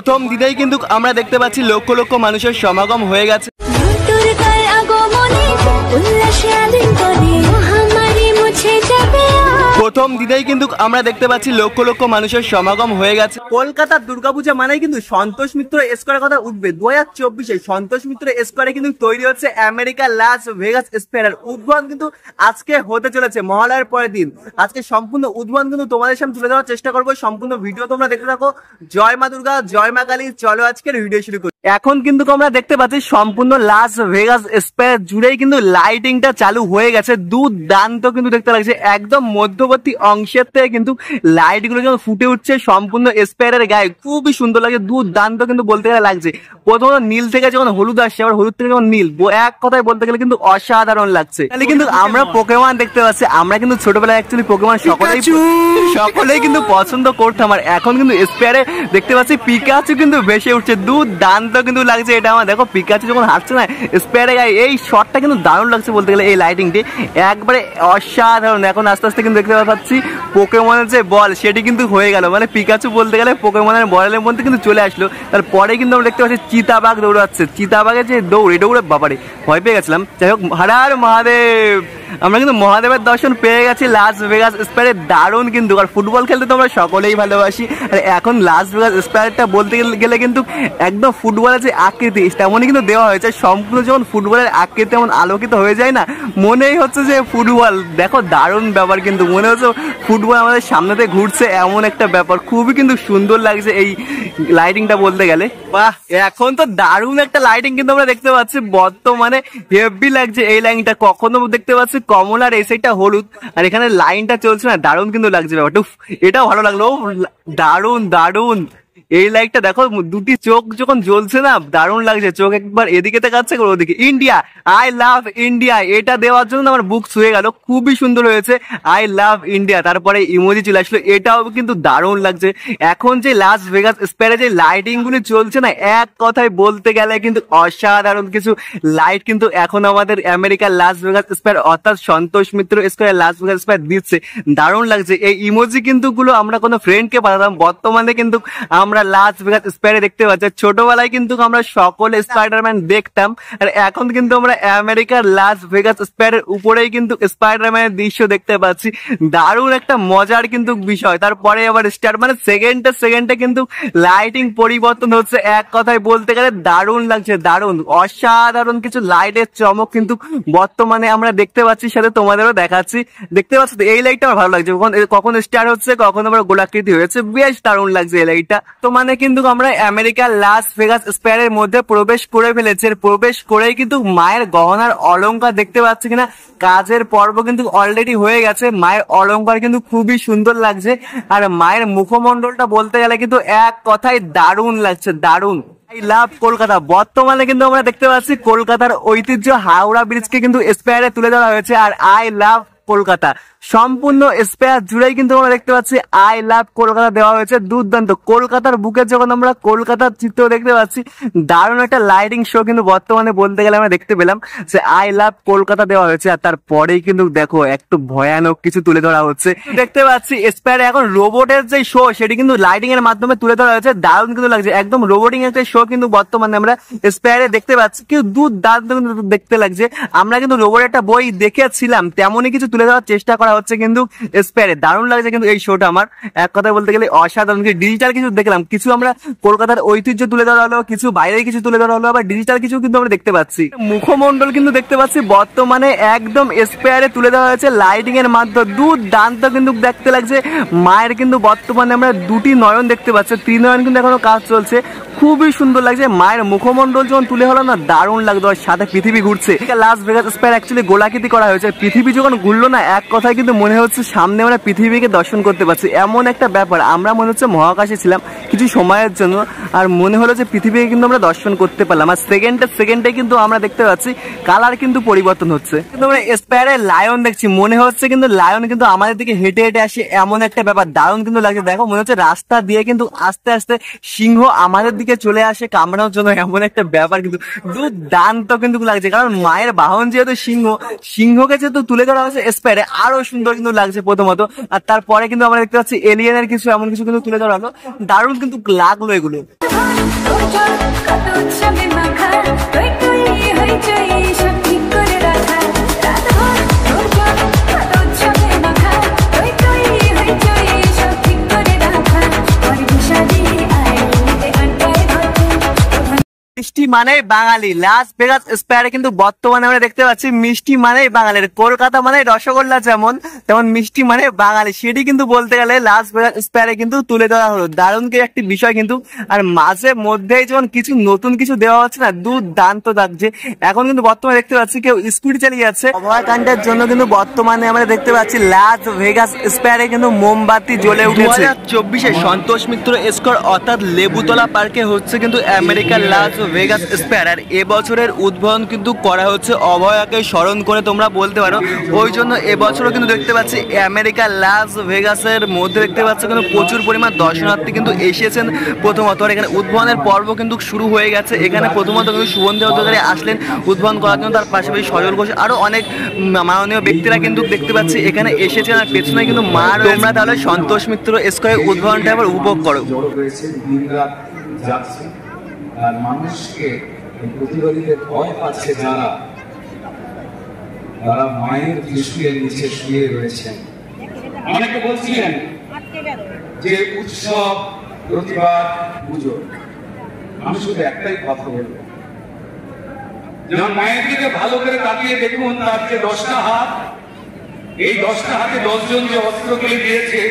প্রথম দিনেই কিন্তু আমরা দেখতে পাচ্ছি লক্ষ লক্ষ মানুষের সমাগম হয়ে গেছে। প্রথম দিনেই কিন্তু আমরা দেখতে পাচ্ছি লক্ষ লক্ষ মানুষের সমাগম হয়ে গেছে। কলকাতার দুর্গাপূজা মানেই কিন্তু সন্তোষ মিত্র স্কোয়ারের কথা উঠবে। 2024-এ সন্তোষ মিত্র স্কোয়ারে কিন্তু তৈরি হচ্ছে আমেরিকা লাস ভেগাস স্কোয়ার। উদ্বোধন কিন্তু আজকে হতে চলেছে, মহালয়ার পরের দিন। আজকে সম্পূর্ণ উদ্বোধন কিন্তু তোমাদের সামনে তুলে দেওয়ার চেষ্টা করবো। সম্পূর্ণ ভিডিও তোমরা দেখতে থাকো। জয় মা দুর্গা, জয় মা কালী। চলো আজকের ভিডিও শুরু করি। এখন কিন্তু আমরা দেখতে পাচ্ছি সম্পূর্ণ লাস ভেগাস স্কোয়ার জুড়েই কিন্তু লাইটিংটা চালু হয়ে গেছে। দুর্দান্ত কিন্তু দেখতে লাগছে। একদম মধ্যবর্তী অংশের থেকে কিন্তু লাইট গুলো যখন ফুটে উঠছে সম্পূর্ণ স্কোয়ারের গায়ে, খুবই সুন্দর লাগছে। দুর্দান্ত কিন্তু বলতে গেলে লাগছে। প্রথমত নীল থেকে যখন হলুদ আসছে, আবার হলুদ থেকে যখন নীল, এক কথায় বলতে গেলে কিন্তু অসাধারণ লাগছে। তাহলে কিন্তু আমরা পোকেমন দেখতে পাচ্ছি। আমরা কিন্তু ছোটবেলায় অ্যাকচুয়ালি পোকেমন সকলেই কিন্তু পছন্দ করতাম। আর এখন কিন্তু স্কোয়ারে দেখতে পাচ্ছি পিকাচু কিন্তু ভেসে উঠছে। দুর্দান্ত কিন্তু লাগছে এটা আমার। দেখো পিকাচু যখন হাঁটছে না স্কোয়ারে গায়ে, এই শটটা কিন্তু দারুণ লাগছে বলতে গেলে। এই লাইটিংটি একবারে অসাধারণ। এখন আস্তে আস্তে কিন্তু দেখতে পাচ্ছি পোকেমনের যে বল সেটি কিন্তু হয়ে গেল, মানে পিকাচু বলতে গেলে পোকেমনের বলের মধ্যে কিন্তু চলে আসলো। তারপরে কিন্তু আমরা দেখতে পাচ্ছি চিতাবাঘ দৌড়াচ্ছে। চিতাবাঘের যে দৌড়, এই দৌড়ে বাবারে ভয় পেয়ে গেছিলাম। যাই হোক, হর হর মহাদেব। আমরা কিন্তু মহাদেবের দর্শন পেয়ে গেছি লাস ভেগাস স্কোয়ারে। দারুণ কিন্তু। আর ফুটবল খেলতে তো আমরা সকলেই ভালোবাসি। আর এখন লাস ভেগাস স্কোয়ারটা বলতে গেলে কিন্তু একদম ফুটবলের যে আকৃতি তেমনই কিন্তু দেওয়া হয়েছে। সম্পূর্ণ যখন ফুটবলের আকৃতি তেমন আলোকিত হয়ে যায় না, মনেই হচ্ছে যে ফুটবল। দেখো দারুণ ব্যাপার কিন্তু, মনে হচ্ছে ফুটবল আমাদের সামনেতে ঘুরছে, এমন একটা ব্যাপার। খুবই কিন্তু সুন্দর লাগছে এই লাইটিংটা বলতে গেলে। বাহ, এখন তো দারুণ একটা লাইটিং কিন্তু আমরা দেখতে পাচ্ছি বর্তমানে। হেভি লাগছে এই লাইনটা। কখনো দেখতে পাচ্ছি কমলার এই সাইডটা হলুদ, আর এখানে লাইনটা চলছে না, দারুণ কিন্তু লাগছে ব্যাপারটা। এটাও ভালো লাগলো। দারুণ দারুণ এই লাইটটা দেখো, দুটি চোখ যখন জ্বলছে না, দারুণ লাগছে। চোখ একবার এদিকে তাকাচ্ছে, ওদিকে। ইন্ডিয়া, আই লাভ ইন্ডিয়া, এটা দেওয়ার জন্য আমার বুক ছুঁয়ে গেল। খুবই সুন্দর হয়েছে, আই লাভ ইন্ডিয়া। তারপরে ইমোজি চলে আসলো, এটাও কিন্তু দারুণ লাগছে। এখন যে লাস ভেগাস স্কোয়ারে যে লাইটিং গুলি চলছে না, এক কথায় বলতে গেলে কিন্তু অসাধারণ কিছু লাইট কিন্তু এখন আমাদের আমেরিকার লাস ভেগাস স্কোয়ার অর্থাৎ Santosh Mitra square Las Vegas square দিচ্ছে। দারুণ লাগছে। এই ইমোজি কিন্তু গুলো আমরা কোনো ফ্রেন্ডকে পাঠাতাম, বর্তমানে কিন্তু আমরা লাস ভেগাস স্কোয়ারে দেখতে পাচ্ছি। ছোটবেলায় কিন্তু আমরা সকলে স্পাইডারম্যান দেখতাম, আর এখন কিন্তু আমরা আমেরিকার লাস ভেগাস স্কোয়ারের উপরেই কিন্তু স্পাইডারম্যানের দৃশ্য দেখতে পাচ্ছি। দারুণ একটা মজার কিন্তু বিষয়। তারপরে আবার স্টার্ট, মানে সেকেন্ডে কিন্তু লাইটিং পরিবর্তন হচ্ছে। এক কথায় বলতে গেলে দারুণ লাগছে। দারুণ অসাধারণ কিছু লাইটের চমক কিন্তু বর্তমানে আমরা দেখতে পাচ্ছি, সাথে তোমাদেরও দেখাচ্ছি। দেখতে পাচ্ছি এই লাইটটা আমার ভালো লাগছে। কখন স্টার্ট হচ্ছে, কখন আবার গোলাকৃতি হয়েছে, বেশ দারুণ লাগছে এই লাইটটা। তো মানে কিন্তু আমরা আমেরিকার লাস ভেগাস স্কোয়ারের মধ্যে প্রবেশ করে ফেলেছি। প্রবেশ করেই কিন্তু মায়ের গহনার অলংকার দেখতে পাচ্ছি কিনা, কাজের পর্ব কিন্তু অলরেডি হয়ে গেছে। মায়ের অলংকার কিন্তু খুবই সুন্দর লাগছে। আর মায়ের মুখমণ্ডলটা বলতে গেলে কিন্তু এক কথায় দারুণ লাগছে, দারুণ। I love Kolkata. বর্তমানে কিন্তু আমরা দেখতে পাচ্ছি কলকাতার ঐতিহ্য হাওড়া ব্রিজকে কিন্তু স্কোয়ারে তুলে ধরা হয়েছে। আর আই লাভ কলকাতা সম্পূর্ণ স্পেয়ার জুড়েই কিন্তু আমরা দেখতে পাচ্ছি আই লাভ কলকাতা দেওয়া হয়েছে। দুর্দান্ত। কলকাতার বুকে যখন আমরা কলকাতার চিত্র দেখতে পাচ্ছি, দারুণ একটা লাইটিং শো কিন্তু বর্তমানে বলতে গেলে আমরা দেখতে পেলাম যে আই লাভ কলকাতা দেওয়া হয়েছে। আর তারপরেই কিন্তু দেখো একটু ভয়ানক কিছু তুলে ধরা হচ্ছে। দেখতে পাচ্ছি স্পেয়ারে এখন রোবটের যে শো সেটি কিন্তু লাইটিং এর মাধ্যমে তুলে ধরা হয়েছে। দারুণ কিন্তু লাগছে। একদম রোবোটিং একটা শো কিন্তু বর্তমানে আমরা স্পেয়ারে দেখতে পাচ্ছি। কিন্তু দুর্দান্ত কিন্তু দেখতে লাগছে। আমরা কিন্তু রোবটের একটা বই দেখেছিলাম, তেমনই কিছু তুলে ধরার চেষ্টা করা হচ্ছে কিন্তু স্পেয়ারে। দারুণ লাগছে কিন্তু এই শোটা আমার। এক কথায় বলতে গেলে অসাধারণ। ডিজিটাল কিছু দেখলাম, কিছু আমরা কলকাতার ঐতিহ্য তুলে ধরা হলো, কিছু বাইরে কিছু তুলে ধরা হলো, আবার ডিজিটাল কিছু কিন্তু আমরা দেখতে পাচ্ছি। মুখমণ্ডল কিন্তু দেখতে পাচ্ছি বর্তমানে একদম স্পেয়ারে তুলে দেওয়া হয়েছে লাইটিং এর মাধ্যমে। দুর্দান্ত কিন্তু দেখতে লাগছে। মায়ের কিন্তু বর্তমানে আমরা দুটি নয়ন দেখতে পাচ্ছি, ত্রিনয়ন কিন্তু এখনো কাজ চলছে। খুবই সুন্দর লাগছে। মায়ের মুখমণ্ডল যখন তুলে হলো না, দারুণ লাগতো। আর সাথে পৃথিবী ঘুরছে। লাস ভেগাস স্কয়ার অ্যাকচুয়ালি গোলাকৃতি করা হয়েছে। পৃথিবী যখন ঘুরলো না, এক কথায় কিন্তু মনে হচ্ছে সামনে আমরা পৃথিবীকে দর্শন করতে পারছি, এমন একটা ব্যাপার। আমরা মনে হচ্ছে মহাকাশে ছিলাম কিছু সময়ের জন্য, আর মনে হলো যে পৃথিবীকে কিন্তু আমরা দর্শন করতে পারলাম। আর সেকেন্ডে কিন্তু আমরা দেখতে পাচ্ছি কালার কিন্তু পরিবর্তন হচ্ছে। কিন্তু আমরা স্পেয়ারে লায়ন দেখছি, মনে হচ্ছে কিন্তু লায়ন কিন্তু আমাদের দিকে হেঁটে হেঁটে আসে, এমন একটা ব্যাপার। দারুণ কিন্তু লাগছে। দেখো মনে হচ্ছে রাস্তা দিয়ে কিন্তু আস্তে আস্তে সিংহ আমাদের দিকে চলে আসে কামড়ানোর জন্য, এমন একটা ব্যাপার কিন্তু দুর্দান্ত কিন্তু লাগছে। কারণ মায়ের বাহন যেহেতু সিংহ, সিংহকে যেহেতু তুলে ধরা হয়েছে স্পেয়ারে আরো সুন্দর কিন্তু লাগছে প্রথমত। আর তারপরে কিন্তু আমরা দেখতে পাচ্ছি এলিয়েনের কিছু এমন কিছু কিন্তু তুলে ধরা হলো, দারুণ কিন্তু লাগলো এগুলো। মিষ্টি মানে বাঙালি, লাস ভেগাস স্পেয়ারে কিন্তু বর্তমানে আমরা দেখতে পাচ্ছি মিষ্টি মানে বাঙালির, কলকাতা মানে রসগোল্লা যেমন তেমন মিষ্টি মানে বাঙালি, সেটি কিন্তু বলতে গেলে লাস ভেগাস স্পেয়ারে কিন্তু তুলে ধরা হলো। দারুণ কি একটি বিষয় কিন্তু। আর মাঝে মধ্যেই যখন কিছু নতুন কিছু দেওয়া হচ্ছে না, দুর্দান্ত লাগছে। এখন কিন্তু বর্তমানে দেখতে পাচ্ছি কেউ স্কুটি চালিয়ে যাচ্ছে, অভয়াকাণ্ডের জন্য কিন্তু বর্তমানে আমরা দেখতে পাচ্ছি লাস ভেগাস স্পেয়ারে কিন্তু মোমবাতি জ্বলে উঠেছে। 2024 সন্তোষ মিত্র স্কোয়ার অর্থাৎ লেবুতলা পার্কে হচ্ছে কিন্তু আমেরিকার লাস ভেগাস স্পেয়ার। আর এবছরের উদ্বোধন কিন্তু করা হচ্ছে অভয়াকে স্মরণ করে তোমরা বলতে পারো, ওই জন্য এবছরও কিন্তু দেখতে পাচ্ছি আমেরিকা লাস ভেগাসের মধ্যে দেখতে পাচ্ছি কিন্তু প্রচুর পরিমাণ দর্শনার্থী কিন্তু এসেছেন প্রথমত। আর এখানে উদ্বোধনের পর্ব কিন্তু শুরু হয়ে গেছে। এখানে প্রথমত কিন্তু শুভেন্দু অধিকারী আসলেন উদ্বোধন করার জন্য, তার পাশাপাশি সজল ঘোষ আরো অনেক মাননীয় ব্যক্তিরা কিন্তু দেখতে পাচ্ছি এখানে এসেছেন। আর পেছনে কিন্তু মা, তোমরা তাহলে সন্তোষ মিত্র স্কোয়ার উদ্বোধনটা আবার উপভোগ করো। আর মানুষকে প্রতিবাদীতে ভয় পাচ্ছে যারা, তারা মায়ের ত্রিশূলের নিচে শুয়ে রয়েছেন। অনেকে বলছিলেন যে উৎসব, প্রতিবাদ, পুজো। আমি শুধু একটাই কথা বলবো, যেমন মায়ের দিকে ভালো করে তাকিয়ে দেখুন, তার যে 10টা হাত, এই 10টা হাতে 10 জন যে অস্ত্রগুলি দিয়েছে,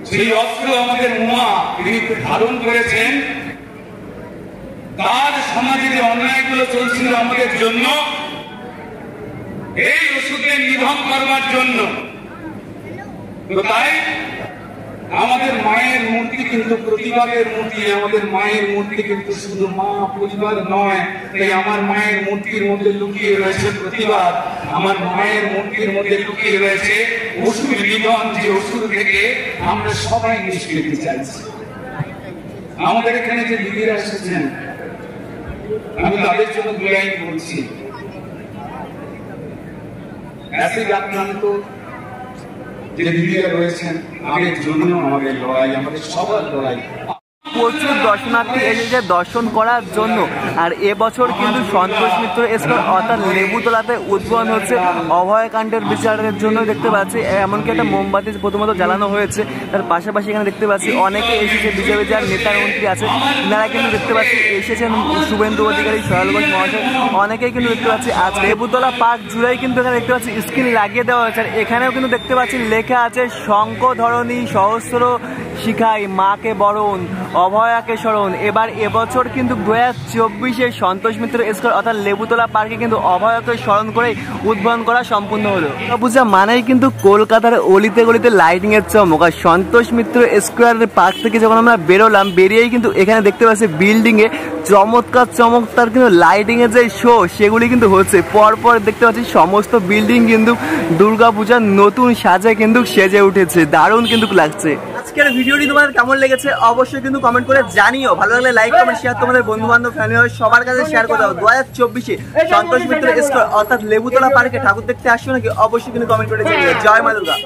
সেই অস্ত্র আমাদের মা তিনি ধারণ করেছেন। তার সমাজে যে অন্যায়গুলো চলছিল আমাদের জন্য, এই ওষুধকে নিধন করবার জন্য। তো তাই আমাদের মায়ের মূর্তি কিন্তু প্রতিবাদের মূর্তি। আমাদের মায়ের মূর্তি কিন্তু শুধু মা পরিবার নয়। তাই আমার মায়ের মূর্তির মধ্যে লুকিয়ে রয়েছে প্রতিবাদ, আমার মায়ের মূর্তির মধ্যে লুকিয়ে রয়েছে ওষুধ নিধন, যে ওষুধ থেকে আমরা সবাই নিষ্কৃতি চাইছি। আমাদের এখানে যে দিদিরা এসেছেন, আমি তাদের জন্য দু লাইন বলছি। অ্যাসিড আক্রান্ত যে দিদিরা রয়েছেন, আমাদের জন্য আমাদের লড়াই, আমাদের সবার লড়াই। প্রচুর দর্শনার্থী এসেছে দর্শন করার জন্য। আর এবছর কিন্তু সন্তোষ মিত্র স্কোয়ার অর্থাৎ লেবুতলাতে উদ্বোধন হচ্ছে অভয়াকাণ্ডের বিচারের জন্য। দেখতে পাচ্ছি এমনকি একটা মোমবাতি প্রথমত জ্বালানো হয়েছে, তার পাশাপাশি এখানে দেখতে পাচ্ছি অনেকে এসেছে, বিজেপি যার নেতা মন্ত্রী আছে তারা কিন্তু দেখতে পাচ্ছি এসেছেন, শুভেন্দু অধিকারী, সজল ঘোষ মহাশয়, অনেকেই কিন্তু দেখতে পাচ্ছি। আজ লেবুতলা পার্ক জুড়েই কিন্তু এখানে দেখতে পাচ্ছি স্ক্রিন লাগিয়ে দেওয়া হয়েছে। আর এখানেও কিন্তু দেখতে পাচ্ছি লেখা আছে শঙ্খ ধরণী সহস্র শিখাই মাকে বরণ অভয়াকে স্মরণ। এবছর কিন্তু 2024 সন্তোষ মিত্র স্কোয়ার অর্থাৎ লেবুতলা পার্কে কিন্তু অভয়াকে স্মরণ করে উদ্বোধন করা সম্পূর্ণ হলো। পূজা মানেই কিন্তু কলকাতার অলিতে গলিতে লাইটিং এর চমক। আর সন্তোষ মিত্র স্কোয়ারের পার্ক থেকে যখন আমরা বেরোলাম, বেরিয়েই কিন্তু এখানে দেখতে পাচ্ছি বিল্ডিং এ চমৎকার কিন্তু লাইটিং এর যে শো সেগুলি কিন্তু হচ্ছে। পরপর দেখতে পাচ্ছি সমস্ত বিল্ডিং কিন্তু দুর্গাপূজার নতুন সাজে কিন্তু সেজে উঠেছে, দারুণ কিন্তু লাগছে। আজকের ভিডিওটি তোমাদের কেমন লেগেছে অবশ্যই কিন্তু কমেন্ট করে জানিও। ভালো লাগলে লাইক, কমেন্ট, শেয়ার তোমাদের বন্ধু বান্ধব, ফ্যামিলি সবার কাছে শেয়ার করে দাও। 2024 সন্তোষ মিত্র স্কোয়ার অর্থাৎ লেবুতলা পার্কে ঠাকুর দেখতে আসছো নাকি অবশ্যই কিন্তু কমেন্ট করে জানিও। জয় মা দুর্গা।